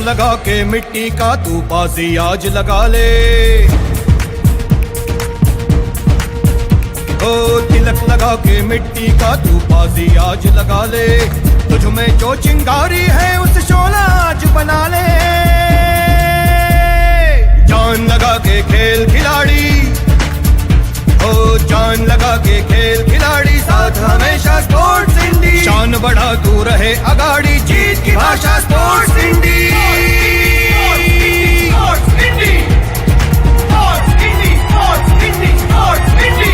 लगा के मिट्टी का तू बाजी आज लगा ले, ओ तिलक लगा के मिट्टी का तू बाजी आज लगा ले, तुझ में जो चिंगारी है उस शोला आज बना ले, जान लगा के खेल खिलाड़ी, ओ जान लगा के खेल खिलाड़ी, साथ हमेशा स्पोर्ट्स इंडी, शान बढ़ा तू रहे अगाड़ी, जीत की भाषा स्पोर्ट्स इंडी, स्पोर्ट्स इंडी, स्पोर्ट्स इंडी, स्पोर्ट्स इंडी, स्पोर्ट्स इंडी,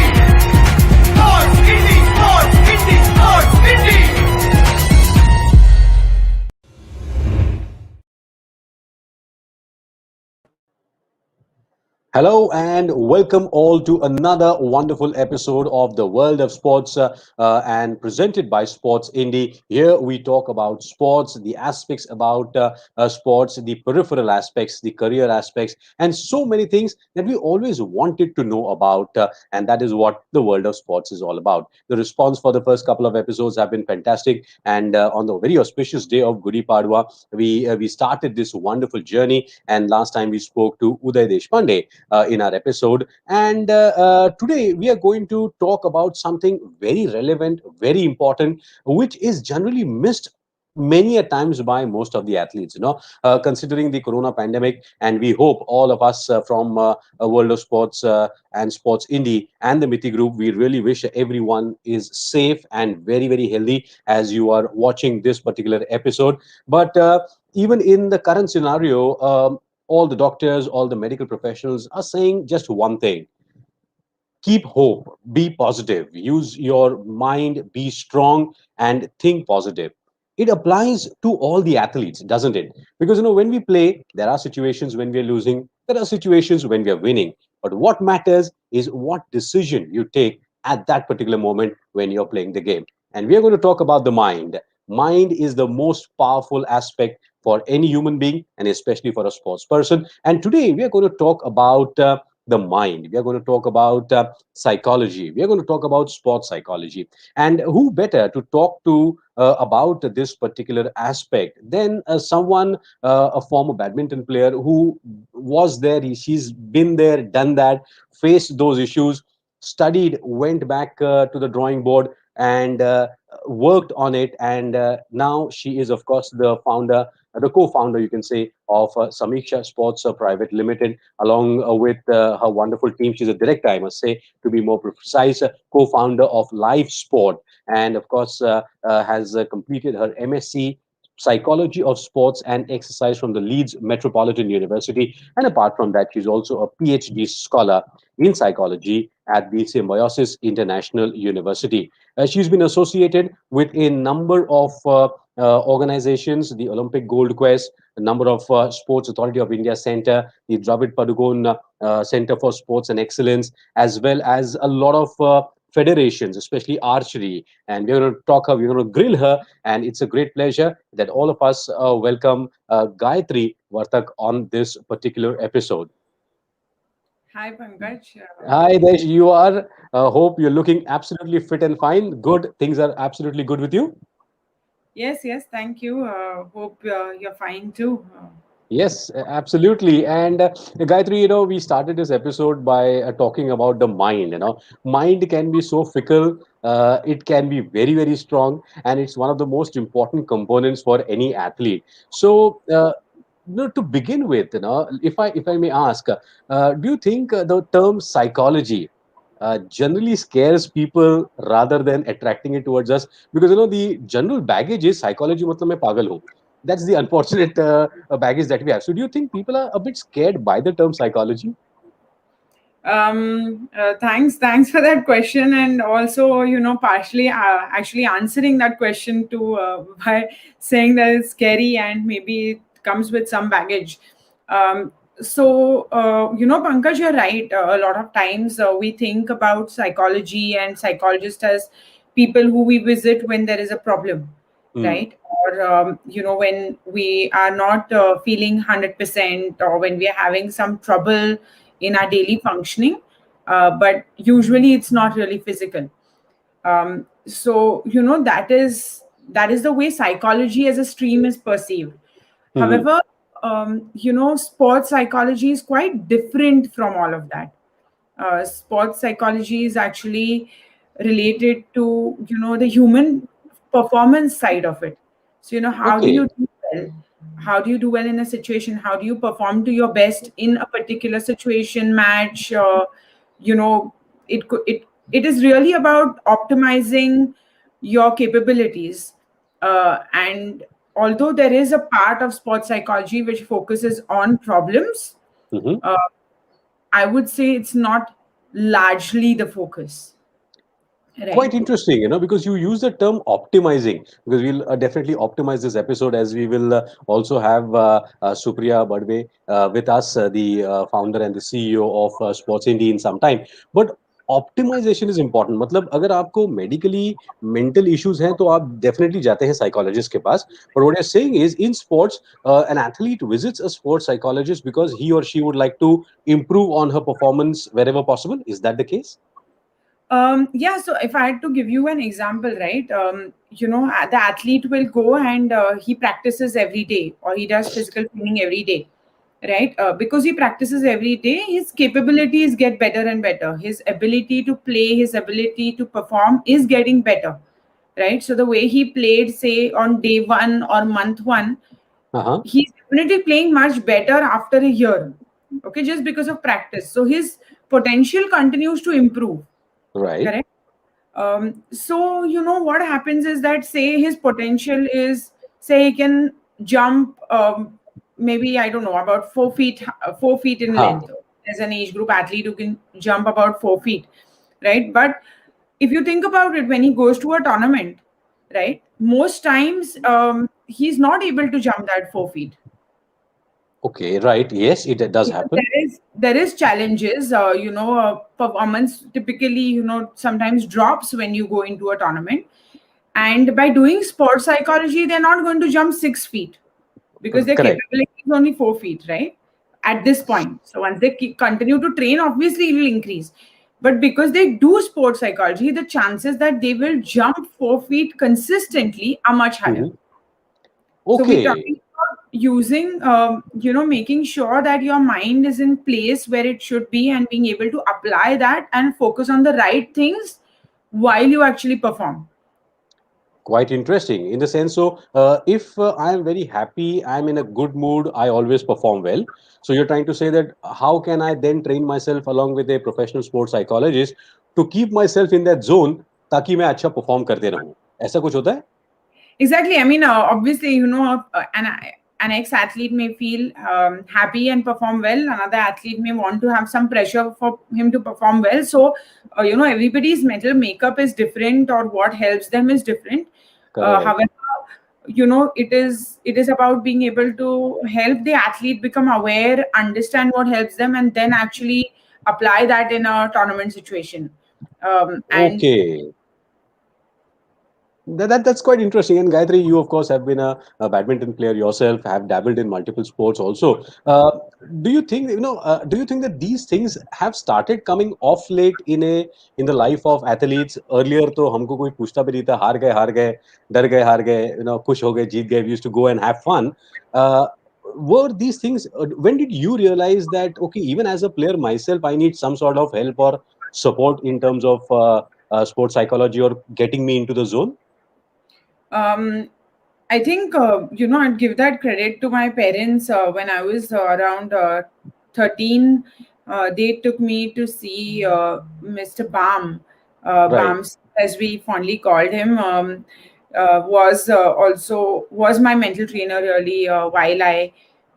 स्पोर्ट्स इंडी, स्पोर्ट्स इंडी, स्पोर्ट्स इंडी। Hello and welcome all to another wonderful episode of the World of Sports and presented by Sportsindi. Here we talk about sports, the aspects about sports, the peripheral aspects, the career aspects, and so many things that we always wanted to know about. And that is what the World of Sports is all about. The response for the first couple of episodes have been fantastic. And on the very auspicious day of Gudi Padwa, we started this wonderful journey. And last time we spoke to Uday Deshpande in our episode, and today we are going to talk about something very relevant, very important, which is generally missed many a times by most of the athletes, considering the corona pandemic. And we hope all of us from World of Sports and Sportsindi and the Mithi group, we really wish everyone is safe and very, very healthy as you are watching this particular episode. But even in the current scenario, all the doctors, all the medical professionals are saying just one thing: keep hope, be positive, use your mind, be strong, and think positive. It applies to all the athletes, doesn't it? Because when we play, there are situations when we are losing, there are situations when we are winning. But what matters is what decision you take at that particular moment when you're playing the game. And we are going to talk about the mind. Mind is the most powerful aspect for any human being, and especially for a sports person. And today we are going to talk about the mind. We are going to talk about psychology. We are going to talk about sports psychology. And who better to talk to about this particular aspect than someone, a former badminton player who was there. She's been there, done that, faced those issues, studied, went back to the drawing board, and worked on it. And now she is, of course, the co-founder, you can say, of Samiksha Sports Private Limited, along with her wonderful team. She's a director, I must say, to be more precise, co-founder of Live Sport, and of course has completed her MSc Psychology of Sports and Exercise from the Leeds Metropolitan University. And apart from that, she's also a PhD scholar in psychology at the Symbiosis International University. She's been associated with a number of organizations: the Olympic Gold Quest, a number of Sports Authority of India Center, the Dravid Padukoon Center for Sports and Excellence, as well as a lot of federations, especially archery. And we're going to we're going to grill her, and it's a great pleasure that all of us welcome Gayatri Vartak on this particular episode. Hi, Pankaj. Hi, Desh. You are. Hope you're looking absolutely fit and fine. Good. Things are absolutely good with you. Yes, thank you. Hope you're fine too. Yes, absolutely. And Gayatri, we started this episode by talking about the mind. Mind can be so fickle. It can be very, very strong, and it's one of the most important components for any athlete. So, to begin with, if I may ask, do you think the term psychology generally scares people rather than attracting it towards us? Because the general baggage is psychology matlab main pagal hu. That's the unfortunate baggage that we have. So do you think people are a bit scared by the term psychology? Thanks for that question, and also partially actually answering that question too by saying that it's scary and maybe it comes with some baggage. Pankaj, you're right. A lot of times we think about psychology and psychologists as people who we visit when there is a problem, right? Or when we are not feeling 100%, or when we are having some trouble in our daily functioning, but usually it's not really physical. That is the way psychology as a stream is perceived. However, sports psychology is quite different from all of that. Sports psychology is actually related to the human performance side of it. So how do you Okay. do well? How do you do well in a situation? How do you perform to your best in a particular situation, match? You know, it is really about optimizing your capabilities. And although there is a part of sports psychology which focuses on problems, Mhm. uh, I would say it's not largely the focus, Quite right? interesting, because you use the term optimizing, because we'll definitely optimize this episode, as we will also have Supriya Badve with us, the founder and the CEO of Sportsindi in some time. But optimization is important. मतलब अगर आपको medically mental issues हैं तो आप definitely जाते हैं psychologist के पास. But what you're saying is, in sports, an athlete visits a sports psychologist because he or she would like to improve on her performance wherever possible. Is that the case? Yeah, so if I had to give you an example, right? The athlete will go and he practices every day, or he does physical training every day, right? Because he practices every day, his capabilities get better and better. His ability to play, his ability to perform is getting better, right? So the way he played, say, on day one or month one, Uh-huh. he's definitely playing much better after a year, okay, just because of practice. So his potential continues to improve. Right. Correct. So what happens is that, say his potential is, say he can jump, maybe I don't know, about 4 feet, 4 feet in Huh. length. There's an age group athlete who can jump about 4 feet, right? But if you think about it, when he goes to a tournament, right, most times he's not able to jump that 4 feet. Okay, right. Yes, it does Because happen. there is challenges. Performance typically sometimes drops when you go into a tournament, and by doing sports psychology they're not going to jump 6 feet because their Correct. capability is only 4 feet, right, at this point. So once they continue to train, obviously it will increase, but because they do sports psychology, the chances that they will jump 4 feet consistently are much higher. Mhm. So we're Okay. talking about using, making sure that your mind is in place where it should be, and being able to apply that and focus on the right things while you actually perform. Quite interesting in the sense. So, if I am very happy, I'm in a good mood, I always perform well. So, you're trying to say that how can I then train myself along with a professional sports psychologist to keep myself in that zone ताकि मैं अच्छा perform करते रहूं. ऐसा कुछ होता है? Exactly. I mean, obviously, an ex-athlete may feel happy and perform well. Another athlete may want to have some pressure for him to perform well. So, everybody's mental makeup is different, or what helps them is different. Correct. However, it is about being able to help the athlete become aware, understand what helps them, and then actually apply that in a tournament situation. And Okay. That's quite interesting. And Gayatri, you of course have been a badminton player yourself, have dabbled in multiple sports also. Do you think Do you think that these things have started coming off late in the life of athletes? Earlier, तो हमको कोई पूछता भी नहीं था, हार गए, डर गए, हार गए, खुश हो गए, जीत गए. We used to go and have fun. Were these things? When did you realize that okay, even as a player myself, I need some sort of help or support in terms of sports psychology or getting me into the zone? um, I think I'd give that credit to my parents. When I was around 13, they took me to see Mr. Bam. Right. Bams, as we fondly called him, was my mental trainer really, while I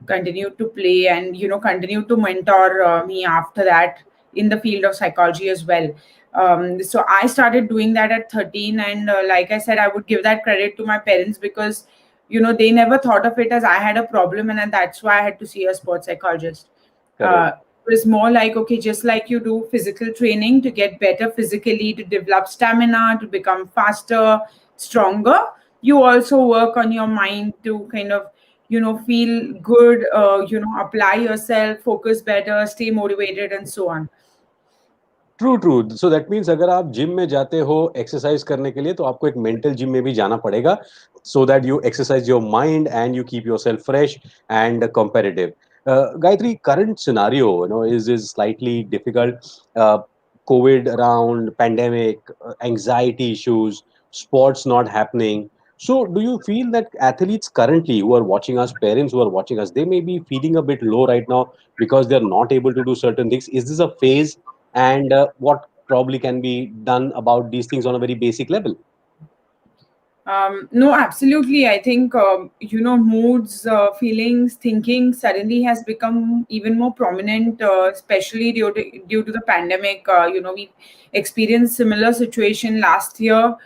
continued to play, and continued to mentor me after that in the field of psychology as well. So I started doing that at 13, and like I said, I would give that credit to my parents, because they never thought of it as I had a problem, and that's why I had to see a sports psychologist. Correct. It was more like, okay, just like you do physical training to get better physically, to develop stamina, to become faster, stronger, you also work on your mind to kind of feel good, apply yourself, focus better, stay motivated, and so on. True true. So that means अगर आप gym में जाते हो exercise करने के लिए तो आपको एक मेंटल जिम में भी जाना पड़ेगा so that you exercise your mind and you keep yourself fresh and competitive. Gayatri, current scenario, is slightly difficult. COVID around, pandemic, anxiety issues, sports not happening. So, do you feel that athletes currently who are watching us, parents who are watching us, they may be feeling a bit low right now because they're not able to do certain things? Is this a phase? And what probably can be done about these things on a very basic level? No, absolutely. I think moods, feelings, thinking suddenly has become even more prominent, especially due to the pandemic. We experienced similar situation last year.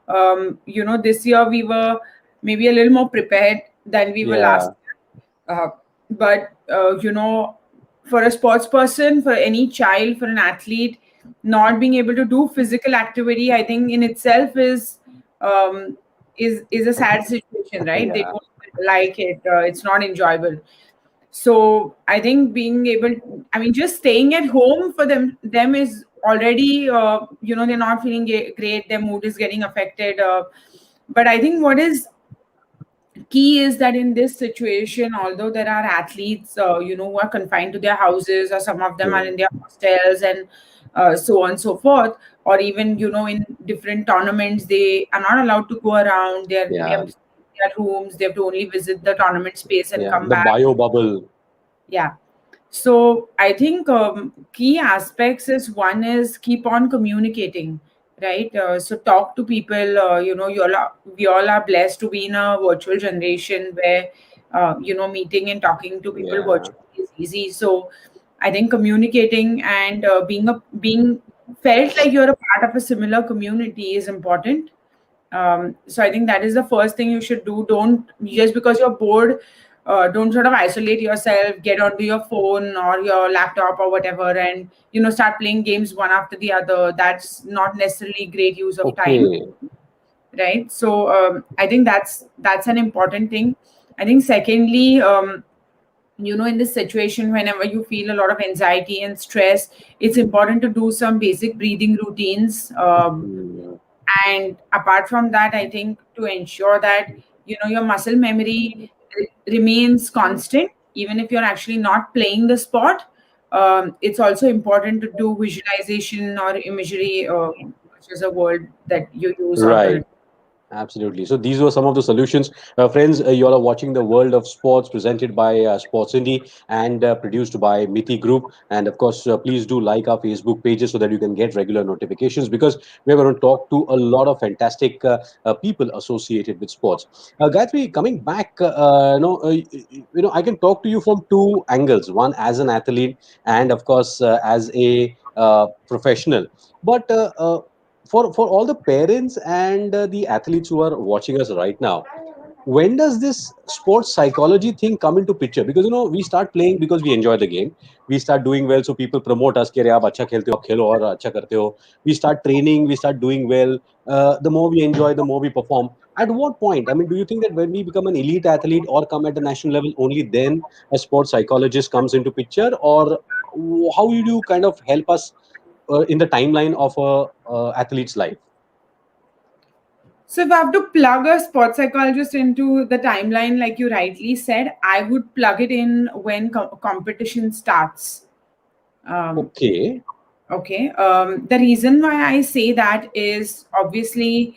This year we were maybe a little more prepared than we were Yeah, last year. But for a sports person, for any child, for an athlete, not being able to do physical activity, I think in itself um, is a sad situation, right? They yeah, don't like it. It's not enjoyable. So I think being able, I mean, just staying at home for them is already, they're not feeling great. Their mood is getting affected. But I think what is key is that in this situation, although there are athletes who are confined to their houses, or some of them are yeah, in their hostels, and so on and so forth, or even in different tournaments they are not allowed to go around. They yeah, have their rooms. They have to only visit the tournament space and yeah. come The back. bio bubble. Yeah. So I think key aspects is, one is keep on communicating, right? So talk to people. We all are blessed to be in a virtual generation where meeting and talking to people Yeah. virtually is easy. So I think communicating and being felt like you're a part of a similar community is important. So I think that is the first thing you should do. Don't, just because you're bored, don't sort of isolate yourself, get onto your phone or your laptop or whatever, and start playing games one after the other. That's not necessarily great use of time, Okay. right? So I think that's an important thing. I think secondly, in this situation, whenever you feel a lot of anxiety and stress, it's important to do some basic breathing routines. Mm, And apart from that, I think to ensure that your muscle memory remains constant even if you're actually not playing the sport. It's also important to do visualization or imagery, which is a word that you use right. alternatively. Absolutely. So these were some of the solutions. Friends, you all are watching the world of sports presented by Sportsindi and produced by Miti Group. And of course, please do like our Facebook pages so that you can get regular notifications, because we're going to talk to a lot of fantastic people associated with sports. Gayatri, coming back, I can talk to you from two angles. One as an athlete, and of course as a professional. But for all the parents and the athletes who are watching us right now, when does this sports psychology thing come into picture? Because we start playing because we enjoy the game. We start doing well, so people promote us. कि अरे आप अच्छा खेलते हो, आप खेलो और अच्छा करते हो. We start training, we start doing well. The more we enjoy, the more we perform. At what point? I mean, do you think that when we become an elite athlete or come at the national level, only then a sports psychologist comes into picture, or how do you kind of help us in the timeline of a athlete's life? So if I have to plug a sports psychologist into the timeline, like you rightly said, I would plug it in when competition starts. um, Okay. Okay. The reason why I say that is obviously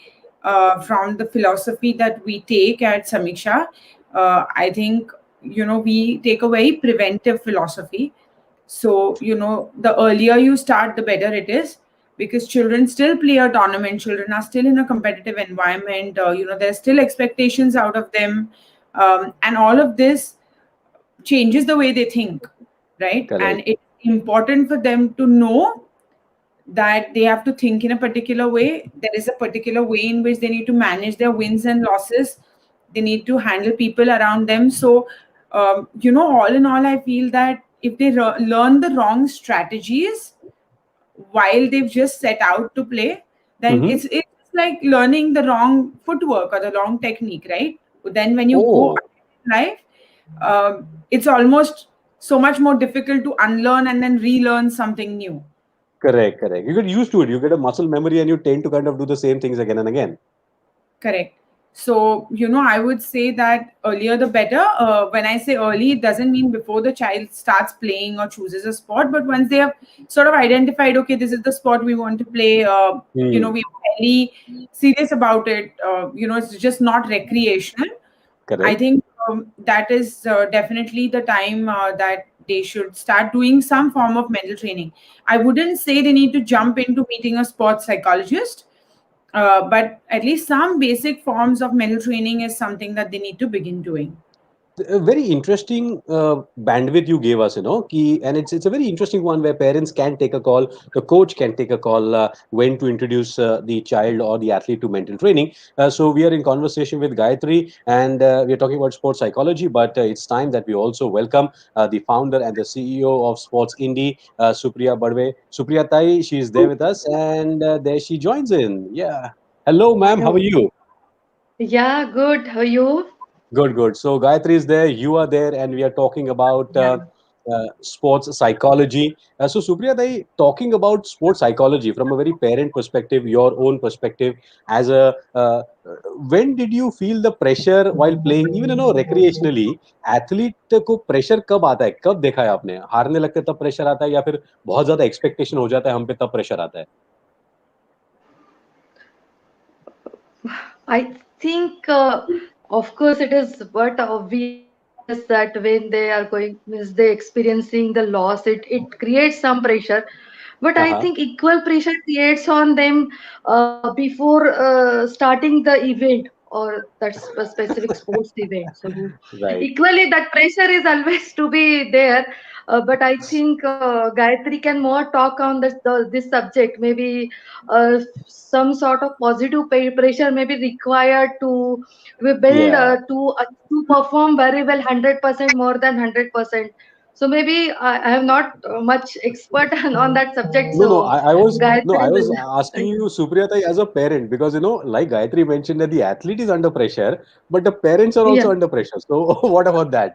from the philosophy that we take at Samiksha. I think, we take a very preventive philosophy. So, the earlier you start, the better it is, because children still play a tournament, children are still in a competitive environment, there's still expectations out of them. And all of this changes the way they think, right? And Correct. it's important for them to know that they have to think in a particular way. There is a particular way in which they need to manage their wins and losses. They need to handle people around them. So, all in all, I feel that if they learn the wrong strategies while they've just set out to play, then Mm-hmm. it's like learning the wrong footwork or the wrong technique, right? Then when you go Oh, out in life, it's almost so much more difficult to unlearn and then relearn something new. correct, correct. You get used to it. You get a muscle memory and you tend to kind of do the same things again and again. Correct. So, I would say that earlier the better. When I say early, it doesn't mean before the child starts playing or chooses a sport, but once they have sort of identified, okay, this is the sport we want to play, Hmm. we're fairly serious about it, it's just not recreational. I Correct. think that is definitely the time that they should start doing some form of mental training. I wouldn't say they need to jump into meeting a sports psychologist, but at least some basic forms of mental training is something that they need to begin doing. A very interesting bandwidth you gave us, and it's a very interesting one where parents can take a call, the coach can take a call when to introduce the child or the athlete to mental training. So we are in conversation with Gayatri, and we are talking about sports psychology, but it's time that we also welcome the founder and the CEO of Sportsindi, Supriya Badve. Supriya Tai, she is there with us, and there she joins in. Yeah. Hello, ma'am. How are Oh, you? yeah, good. How are you? Good, good. So Gayatri is there, you are there, and we are talking about Yeah. sports psychology. So Supriya Dai, talking about sports psychology from a very parent perspective, your own perspective, as a when did you feel the pressure while playing, even recreationally, athlete को pressure कब आता है, कब देखा है आपने? हारने लगते तब pressure आता है या फिर बहुत ज्यादा expectation हो जाता है हम पे तब pressure आता है? I think, of course, it is but obvious that when they are going, means they experiencing the loss, it creates some pressure. But I think Uh-huh. equal pressure creates on them before starting the event or that's a specific sports event. So Right. equally, that pressure is always to be there. But I think Gayatri can more talk on this subject. Maybe some sort of positive pressure may be required to we build Yeah. to perform very well 100% more than 100%. So maybe I am not much expert on that subject. No, no, So I was no, Gayatri I was will. asking you, Supriyatai, as a parent, because like Gayatri mentioned that the athlete is under pressure, but the parents are Yeah. also under pressure. So what about that?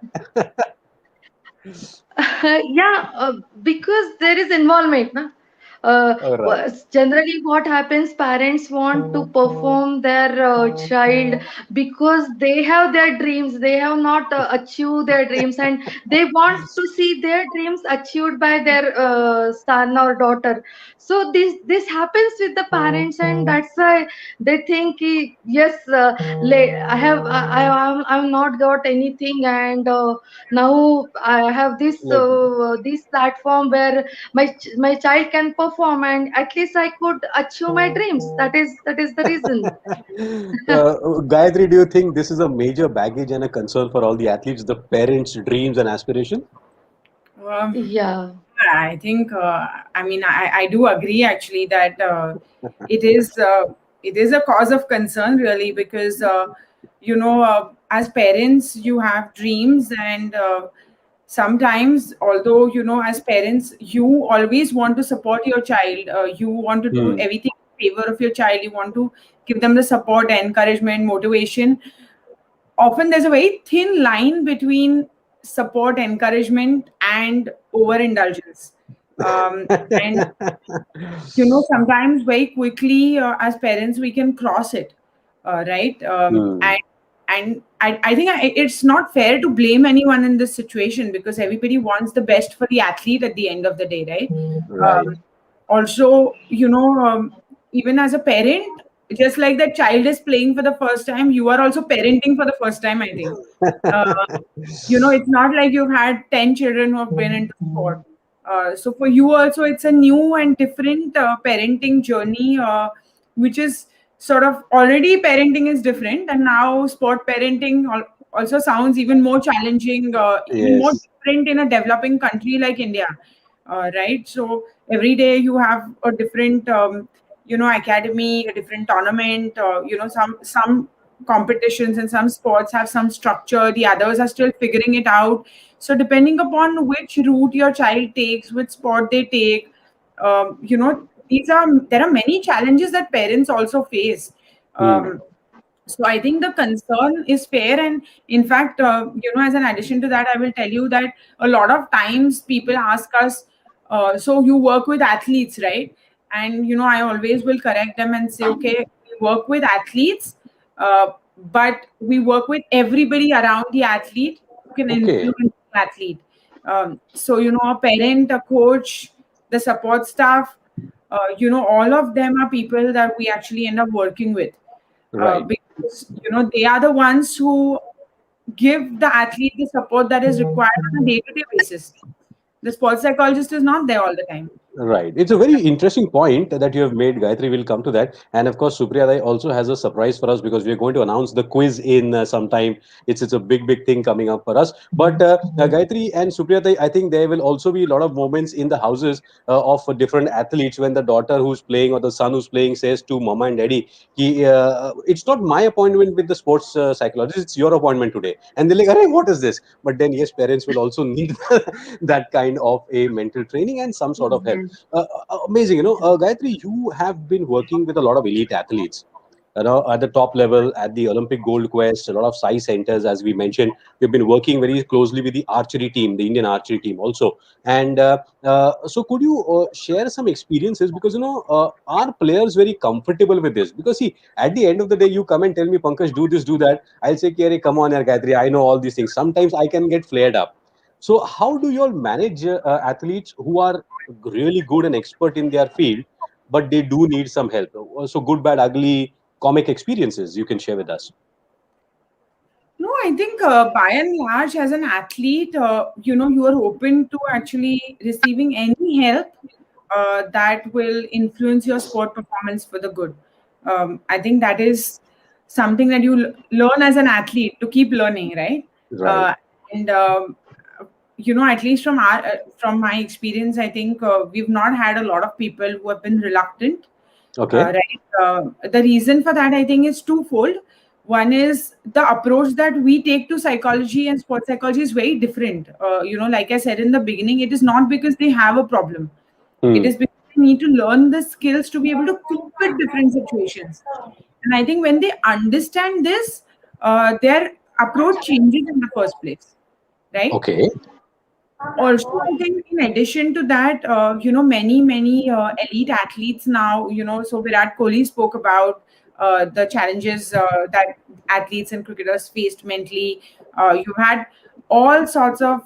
Yeah, because there is involvement, na? All right. Generally, what happens? Parents want to perform their child because they have their dreams. They have not achieved their dreams, and they want to see their dreams achieved by their son or daughter. So this happens with the parents, and that's why they think, yes, I'm not got anything, and now I have Let this platform where my child can perform, and at least I could achieve my dreams. That is the reason. Gayatri, do you think this is a major baggage and a concern for all the athletes, the parents' dreams and aspirations? Um, Yeah. I think, I do agree actually that it is uh, it is a cause of concern really because as parents you have dreams and sometimes although as parents you always want to support your child, you want to do Hmm. everything in favor of your child, you want to give them the support, encouragement, motivation. Often there's a very thin line between support, encouragement, and overindulgence. And sometimes very quickly as parents we can cross it, right? Hmm. And I think it's not fair to blame anyone in this situation because everybody wants the best for the athlete at the end of the day, right? Right. Also, even as a parent, just like that child is playing for the first time, you are also parenting for the first time, I think. uh, it's not like you've had 10 children who have been into sport. So for you also it's a new and different parenting journey, which is sort of already parenting is different and now sport parenting also sounds even more challenging, even more Yes. different in a developing country like India, right? So every day you have a different academy, a different tournament, some competitions and some sports have some structure, the others are still figuring it out. So depending upon which route your child takes, which sport they take, there are many challenges that parents also face. Hmm. So I think the concern is fair, and in fact, as an addition to that, I will tell you that a lot of times people ask us, "So you work with athletes, right?" And I always will correct them and say, "Okay, we work with athletes, uh, but we work with everybody around the athlete who can Okay. influence the athlete. So, a parent, a coach, the support staff, all of them are people that we actually end up working with, Right. because, they are the ones who give the athlete the support that is required on a day-to-day basis. The sports psychologist is not there all the time. Right. It's a very interesting point that you have made, Gayatri. We'll come to that. And of course, Supriya Dai also has a surprise for us because we are going to announce the quiz in some time. It's a big thing coming up for us. But Gayatri and Supriya Dai, I think there will also be a lot of moments in the houses of different athletes when the daughter who's playing or the son who's playing says to mama and daddy, it's not my appointment with the sports psychologist, it's your appointment today. And they're like, "Arey, what is this?" But then, yes, parents will also need that kind of a mental training and some sort of help. Yes. Amazing. Gayatri, you have been working with a lot of elite athletes. At the top level, at the Olympic Gold Quest, a lot of size centers, as we mentioned. We've been working very closely with the archery team, the Indian archery team also. And so, could you share some experiences? Because are players very comfortable with this? Because see, at the end of the day, you come and tell me, Pankaj, do this, do that. I'll say, "Kere, come on, yaar, Gayatri, I know all these things." Sometimes I can get flared up. So, how do you all manage athletes who are really good and expert in their field, but they do need some help? So, good, bad, ugly, comic experiences you can share with us. No, I think by and large, as an athlete, you are open to actually receiving any help that will influence your sport performance for the good. I think that is something that you learn as an athlete to keep learning, right? Right. Uh, and at least from my experience, I think we've not had a lot of people who have been reluctant. Okay. Right. The reason for that, I think, is twofold. One is the approach that we take to psychology and sports psychology is very different. Like I said in the beginning, it is not because they have a problem. It Hmm. is because they need to learn the skills to be able to cope with different situations. And I think when they understand this, their approach changes in the first place, right? Okay. Also, I think in addition to that, many elite athletes now, so Virat Kohli spoke about the challenges that athletes and cricketers faced mentally. You've had all sorts of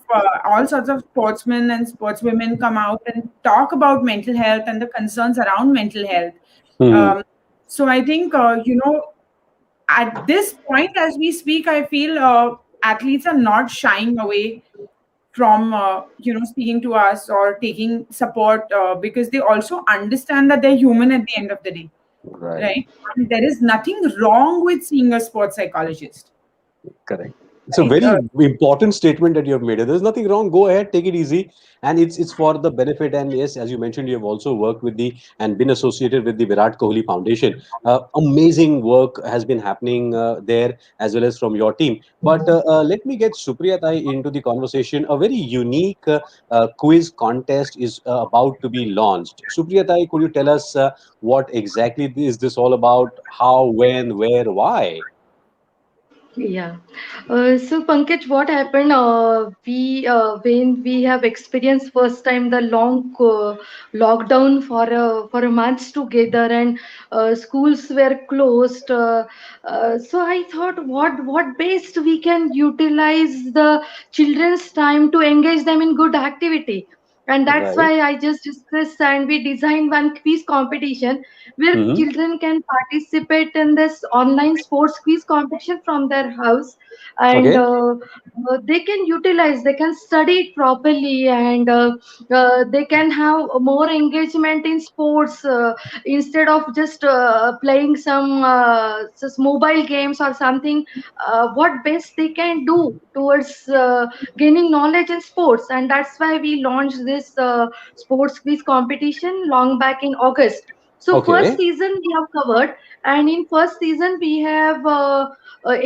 sportsmen and sportswomen come out and talk about mental health and the concerns around mental health. Hmm. Um, so I think at this point, as we speak, I feel athletes are not shying away from speaking to us or taking support, because they also understand that they're human at the end of the day, Right. right? And there is nothing wrong with seeing a sports psychologist, Correct. It's a right? very important statement that you have made. There's nothing wrong. Go ahead, take it easy, and it's for the benefit. And yes, as you mentioned, you have also worked with the and been associated with the Virat Kohli Foundation. Amazing work has been happening there as well as from your team. But let me get Supriya Tai into the conversation. A very unique quiz contest is about to be launched. Supriya Tai, could you tell us what exactly is this all about? How, when, where, why? Yeah. So Pankaj, what happened? We when we have experienced first time the long lockdown for a month together, and schools were closed. So I thought, what best we can utilize the children's time to engage them in good activity. And that's Right. why I just discussed and we designed one quiz competition where Hmm. children can participate in this online sports quiz competition from their house, and Okay. they can utilize, they can study it properly, and they can have more engagement in sports, instead of just playing some just mobile games or something. What best they can do towards gaining knowledge in sports, and that's why we launched this sports quiz competition long back in August. So first Okay. season we have covered, and in first season we have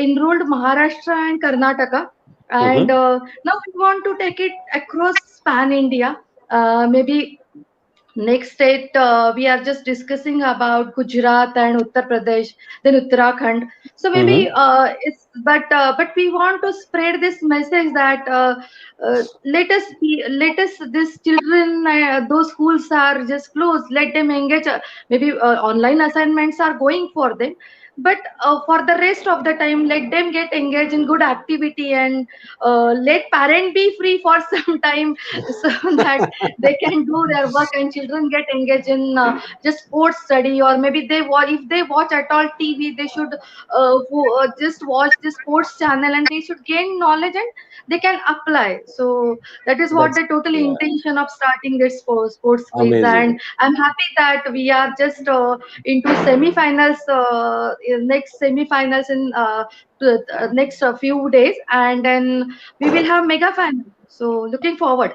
enrolled Maharashtra and Karnataka, and Mm-hmm. now we want to take it across pan India. Maybe next state, we are just discussing about Gujarat and Uttar Pradesh, then Uttarakhand. So maybe Mm-hmm. but we want to spread this message that let us these children, those schools are just closed. Let them engage. Maybe online assignments are going for them. but for the rest of the time, let them get engaged in good activity, and let parent be free for some time, so that they can do their work, and children get engaged in just sports study, or maybe if they watch at all TV, they should just watch the sports channel, and they should gain knowledge, and they can apply. So that is what That's the total yeah, intention of starting this sports quiz. amazing. And I'm happy that we are just into semi-finals, next semi-finals in next few days, and then we will have mega final. So looking forward.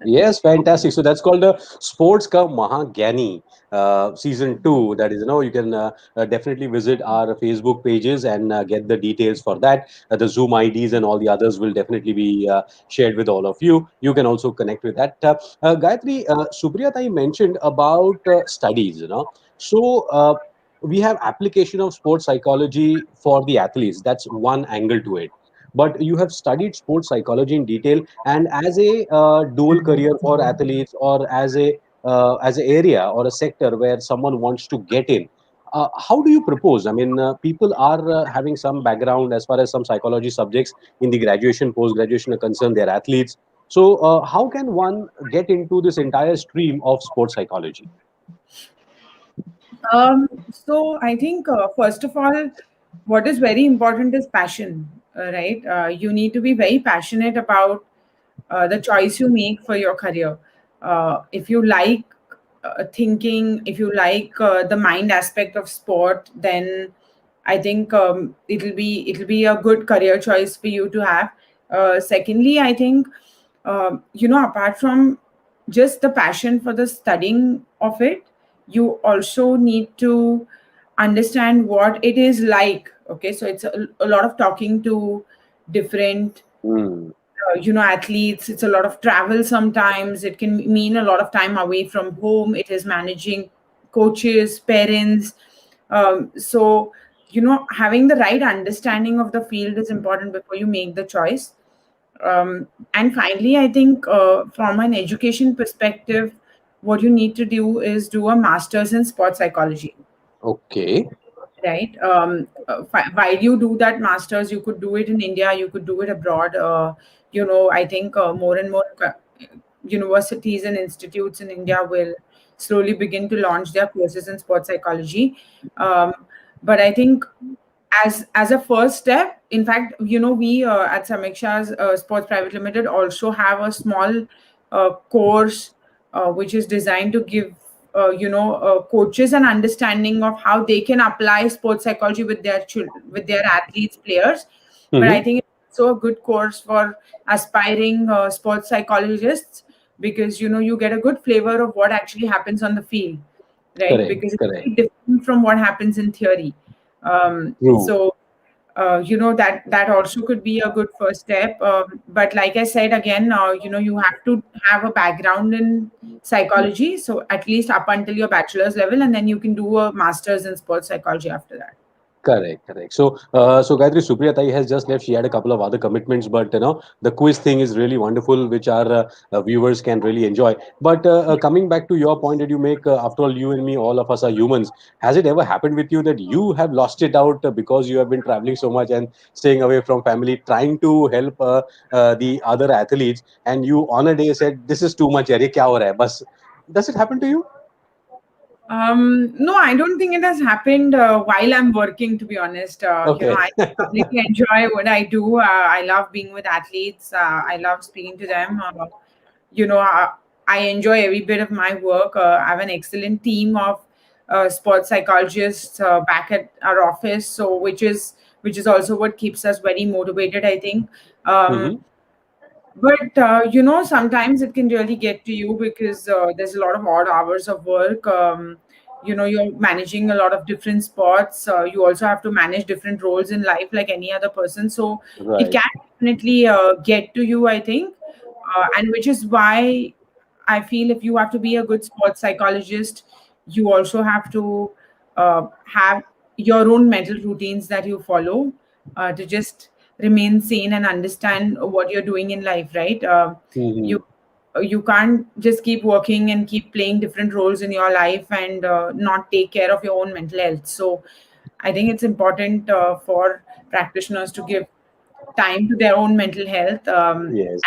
Yes, fantastic. So that's called the Sports Ka Mahagani season two. That is, you can definitely visit our Facebook pages and get the details for that. The Zoom IDs and all the others will definitely be shared with all of you. You can also connect with that. Gayatri, Supriya Tai mentioned about studies. So we have application of sports psychology for the athletes. That's one angle to it. But you have studied sports psychology in detail, and as a dual career for athletes, or as a area or a sector where someone wants to get in, how do you propose? I mean, people are having some background as far as some psychology subjects in the graduation, post graduation are concerned. They're athletes. So how can one get into this entire stream of sports psychology? So I think first of all, what is very important is passion, right? You need to be very passionate about the choice you make for your career. If you like thinking, if you like the mind aspect of sport, then I think it'll be a good career choice for you to have. Secondly, I think apart from just the passion for the studying of it, you also need to understand what it is like. Okay, so it's a lot of talking to different Hmm. athletes. It's a lot of travel. Sometimes it can mean a lot of time away from home. It is managing coaches, parents. So having the right understanding of the field is important before you make the choice. And finally, I think from an education perspective, what you need to do is do a master's in sports psychology, Okay. right? While you do that masters, you could do it in India, you could do it abroad. I think more and more universities and institutes in India will slowly begin to launch their courses in sports psychology. um, but I think as a first step, in fact, we at Samiksha's Sports Private Limited also have a small course which is designed to give coaches an understanding of how they can apply sports psychology with their with their athletes, players. But I Hmm. think it's also a good course for aspiring sports psychologists, because you get a good flavor of what actually happens on the field, right? Correct. Because it's Correct. very different from what happens in theory. True. So that also could be a good first step. But like I said again, you have to have a background in psychology, so at least up until your bachelor's level, and then you can do a master's in sports psychology after that. Correct, correct. So, Gayatri, Supriya Tai has just left. She had a couple of other commitments, but the quiz thing is really wonderful, which our viewers can really enjoy. But coming back to your point that you make, after all, you and me, all of us are humans. Has it ever happened with you that you have lost it out because you have been traveling so much and staying away from family, trying to help the other athletes, and you on a day said, "This is too much, yaar, ye kya ho raha hai?" Bas, does it happen to you? No, I don't think it has happened while I'm working, to be honest. Okay. I completely enjoy what I do. I love being with athletes. I love speaking to them. You know, I enjoy every bit of my work. I have an excellent team of sports psychologists back at our office, so which is also what keeps us very motivated, I think. Um, Hmm. but sometimes it can really get to you, because there's a lot of odd hours of work. You're managing a lot of different sports. You also have to manage different roles in life like any other person. So it Right. can definitely get to you, I think. And which is why I feel if you have to be a good sports psychologist, you also have to have your own mental routines that you follow to just remain sane and understand what you're doing in life, right? Hmm. You can't just keep working and keep playing different roles in your life and not take care of your own mental health. So I think it's important for practitioners to give time to their own mental health. And Yes.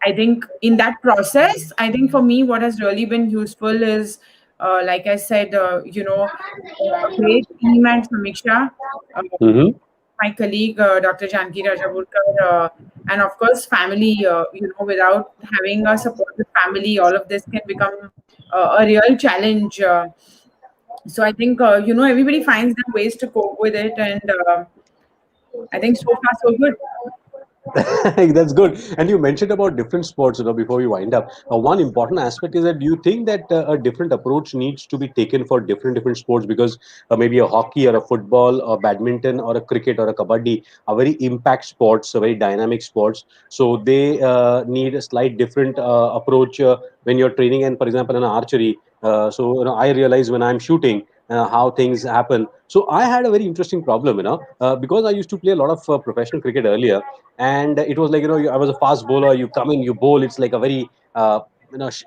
I think in that process, I think for me, what has really been useful is, like I said, a great team at Samiksha, uh, Mm-hmm. my colleague, Dr. Janki Rajapurkar, and of course, family. Without having a supportive family, all of this can become a real challenge. So I think, everybody finds their ways to cope with it. And I think so far, so good. That's good. And you mentioned about different sports, before we wind up. One important aspect is that do you think that a different approach needs to be taken for different sports? Because maybe a hockey or a football or badminton or a cricket or a kabaddi are very impact sports, very dynamic sports. So they need a slight different approach when you're training. And for example, in archery, I realize when I'm shooting how things happen. So I had a very interesting problem, because I used to play a lot of professional cricket earlier, and it was like, I was a fast bowler. You come in, you bowl. It's like a very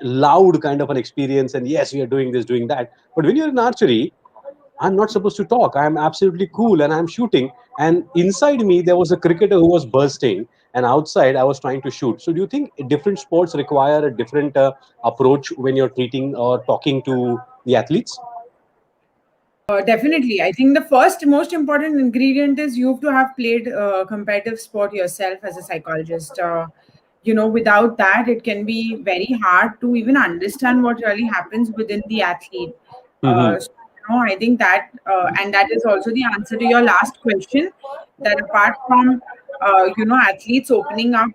loud kind of an experience, and yes, we are doing this, doing that. But when you're in archery, I'm not supposed to talk. I'm absolutely cool and I'm shooting. And inside me, there was a cricketer who was bursting, and outside, I was trying to shoot. So, do you think different sports require a different approach when you're treating or talking to the athletes? Definitely. I think the first most important ingredient is you have to have played competitive sport yourself as a psychologist. Without that, it can be very hard to even understand what really happens within the athlete. Mm-hmm. I think that, and that is also the answer to your last question, that apart from, athletes opening up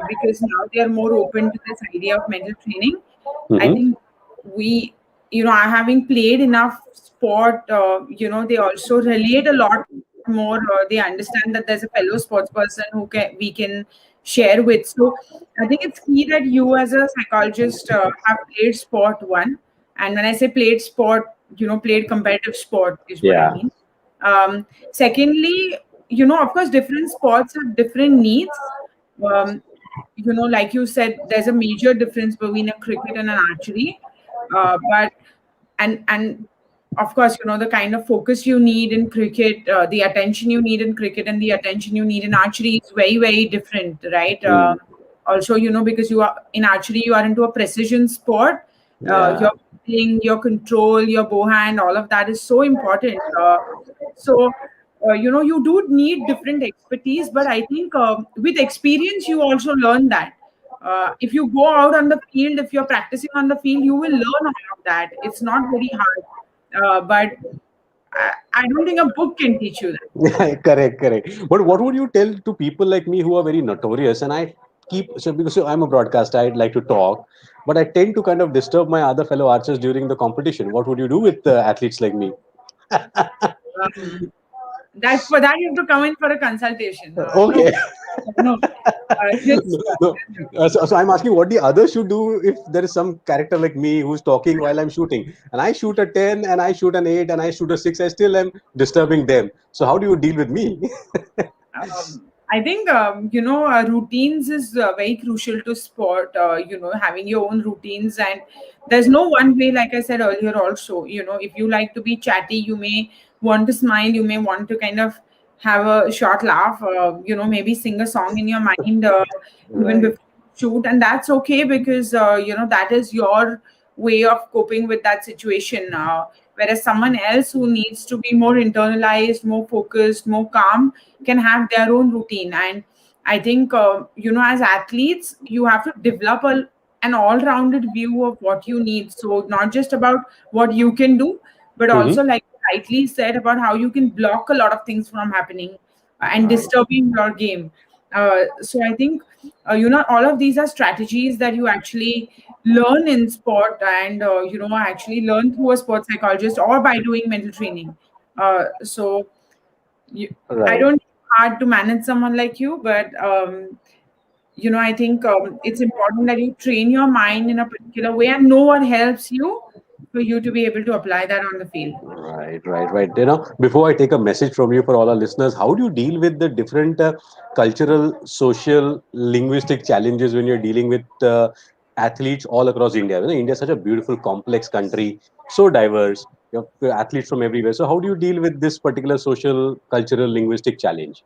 because now they are more open to this idea of mental training, I Mm-hmm. think we, having played enough sport, they also relate a lot more. They understand that there's a fellow sports person who we can share with. So I think it's key that you, as a psychologist, have played sport one. And when I say played sport, played competitive sport is what I Yeah. mean. Secondly, of course, different sports have different needs. Um, like you said, there's a major difference between a cricket and an archery. But and of course, the kind of focus you need in cricket, the attention you need in cricket, and the attention you need in archery is very, very different, right? Mm. Also, because you are in archery, you are into a precision sport. Yeah. Your playing, your control, your bow hand, all of that is so important. You do need different expertise, but I think with experience, you also learn that. If you go out on the field, if you're practicing on the field, you will learn all of that. It's not very hard. But I don't think a book can teach you that. Correct, correct. But what would you tell to people like me who are very notorious? And I keep, so because I'm a broadcaster, I'd like to talk, but I tend to kind of disturb my other fellow archers during the competition. What would you do with athletes like me? Um, that for that you have to come in for a consultation. No, Okay. no, just No. So I'm asking what the others should do if there is some character like me who's talking while I'm shooting, and I shoot a 10, and I shoot an 8, and I shoot a 6. I still am disturbing them. So how do you deal with me? I think routines is very crucial to sport. Having your own routines, and there's no one way. Like I said earlier, also, if you like to be chatty, you may want to smile, you may want to kind of have a short laugh, maybe sing a song in your mind even Right. before you shoot, and that's okay because that is your way of coping with that situation. Whereas someone else who needs to be more internalized, more focused, more calm can have their own routine. And I think, as athletes, you have to develop an all rounded view of what you need. So, not just about what you can do, but Mm-hmm. also, like you rightly said, about how you can block a lot of things from happening and Right. disturbing your game. So, I think, all of these are strategies that you actually learn in sport and, actually learn through a sports psychologist or by doing mental training. So, I Right. don't think it's hard to manage someone like you, but I think it's important that you train your mind in a particular way, and know what helps you for you to be able to apply that on the field. Right, right, right. Before I take a message from you for all our listeners, how do you deal with the different cultural, social, linguistic challenges when you're dealing with athletes all across India? India is such a beautiful, complex country, so diverse. You have athletes from everywhere. So how do you deal with this particular social, cultural, linguistic challenge?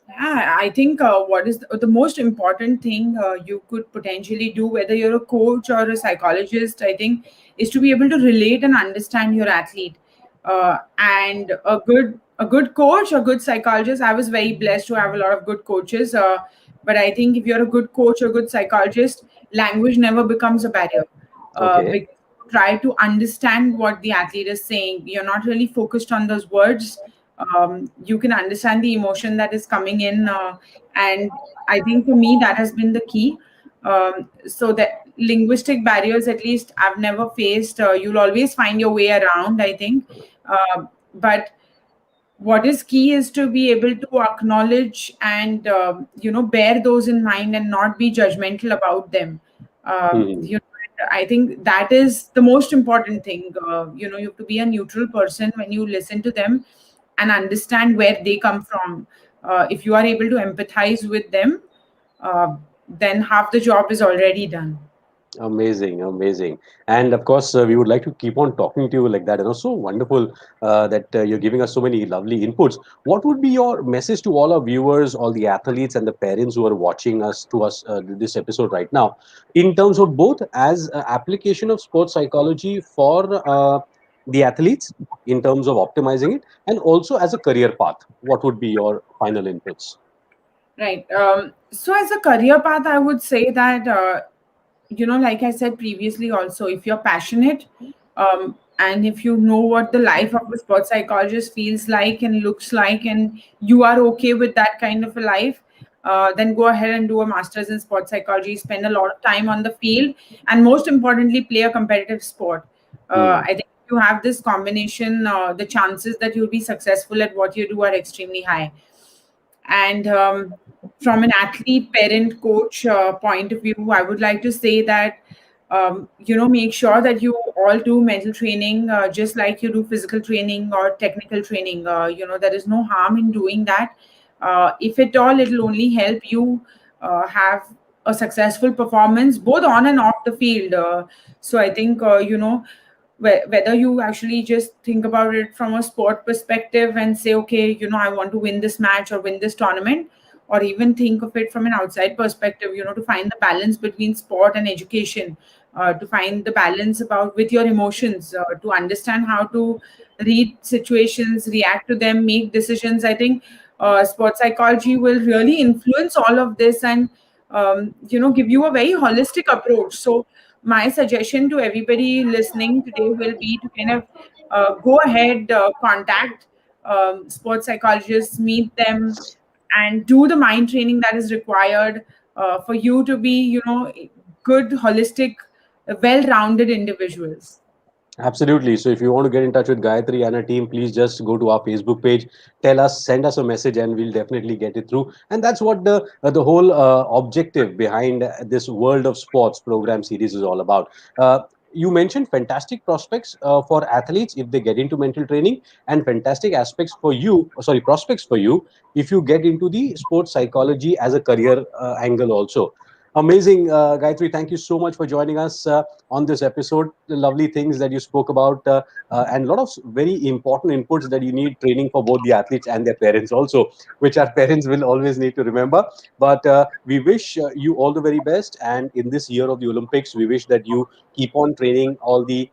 Yeah, I think what is the most important thing you could potentially do, whether you're a coach or a psychologist, I think, is to be able to relate and understand your athlete. And a good coach, a good psychologist. I was very blessed to have a lot of good coaches. But I think if you're a good coach or good psychologist, language never becomes a barrier. Okay. Because you try to understand what the athlete is saying. You're not really focused on those words. You can understand the emotion that is coming in, and I think for me that has been the key. So that linguistic barriers, at least I've never faced. You'll always find your way around, I think. But what is key is to be able to acknowledge and bear those in mind and not be judgmental about them. Hmm. I think that is the most important thing. You have to be a neutral person when you listen to them and understand where they come from. If you are able to empathize with them, uh, then half the job is already done. Amazing, amazing. And of course, we would like to keep on talking to you like that. So wonderful that you're giving us so many lovely inputs. What would be your message to all our viewers, all the athletes and the parents who are watching us this episode right now, in terms of both as application of sports psychology for the athletes, in terms of optimizing it, and also as a career path? What would be your final inputs? Right. So, as a career path, I would say that, like I said previously, also, if you're passionate, and if you know what the life of a sports psychologist feels like and looks like, and you are okay with that kind of a life, then go ahead and do a master's in sports psychology, spend a lot of time on the field, and most importantly, play a competitive sport. Hmm. I think if you have this combination, the chances that you'll be successful at what you do are extremely high. And from an athlete, parent, coach point of view, I would like to say that, make sure that you all do mental training just like you do physical training or technical training. There is no harm in doing that. If at all, it'll only help you have a successful performance both on and off the field. So I think, whether you actually just think about it from a sport perspective and say, okay, I want to win this match or win this tournament, or even think of it from an outside perspective, to find the balance between sport and education, to find the balance about with your emotions, to understand how to read situations, react to them, make decisions. I think sports psychology will really influence all of this and give you a very holistic approach. So my suggestion to everybody listening today will be to kind of go ahead, contact sports psychologists, meet them, and do the mind training that is required for you to be, good, holistic, well-rounded individuals. Absolutely. So if you want to get in touch with Gayatri and her team, please just go to our Facebook page, tell us, send us a message, and we'll definitely get it through. And that's what the whole objective behind this World of Sports program series is all about. You mentioned fantastic prospects for athletes if they get into mental training, and fantastic aspects for you, sorry, prospects for you if you get into the sports psychology as a career angle also. Amazing, Gayatri. Thank you so much for joining us on this episode. The lovely things that you spoke about, and a lot of very important inputs that you need training for both the athletes and their parents also, which our parents will always need to remember. But we wish you all the very best. And in this year of the Olympics, we wish that you keep on training all the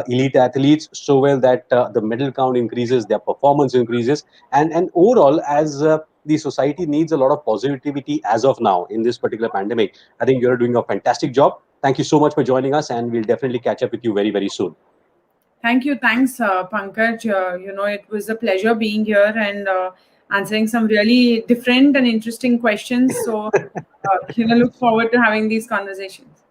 elite athletes so well that the medal count increases, their performance increases, and overall, as the society needs a lot of positivity as of now in this particular pandemic. I think you're doing a fantastic job. Thank you so much for joining us, and we'll definitely catch up with you very, very soon. Thank you. Thanks, Pankaj. It was a pleasure being here and answering some really different and interesting questions. So, look forward to having these conversations.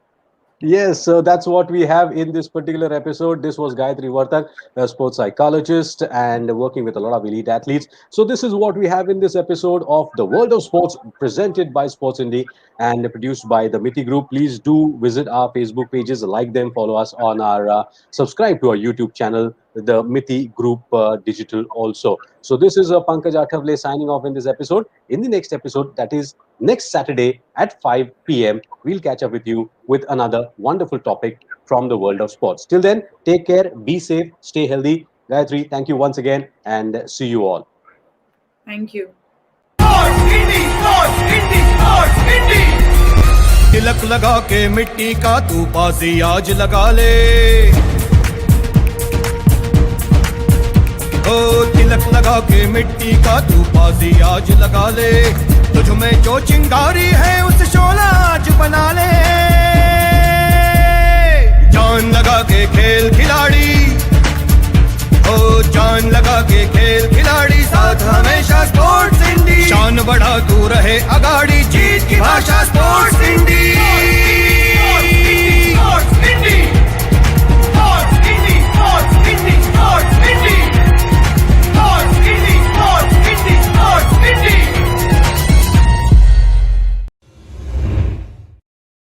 Yes, so that's what we have in this particular episode. This was Gayatri Vartak, a sports psychologist and working with a lot of elite athletes. So this is what we have in this episode of The World of Sports, presented by Sportsindi and produced by the Miti Group. Please do visit our Facebook pages, like them, follow us on our, subscribe to our YouTube channel, the Miti Group Digital also. So this is Pankaj Athavle signing off in this episode. In the next episode, that is next Saturday at 5 p.m., we'll catch up with you with another wonderful topic from the world of sports. Till then, take care, be safe, stay healthy. Gayatri, thank you once again, and see you all. Thank you. तिलक लगा के मिट्टी का तू बाजी आज लगा ले, ओ तिलक लगा के मिट्टी का तू बाजी आज लगा ले, तुझ में जो चिंगारी है उस शोला आज बना ले, जान लगा के खेल खिलाड़ी, ओ जान लगा के खेल खिलाड़ी, साथ हमेशा स्पोर्ट्स इंडी, शान बढ़ा तू रहे अगाड़ी, जीत की भाषा स्पोर्ट्स इंडी।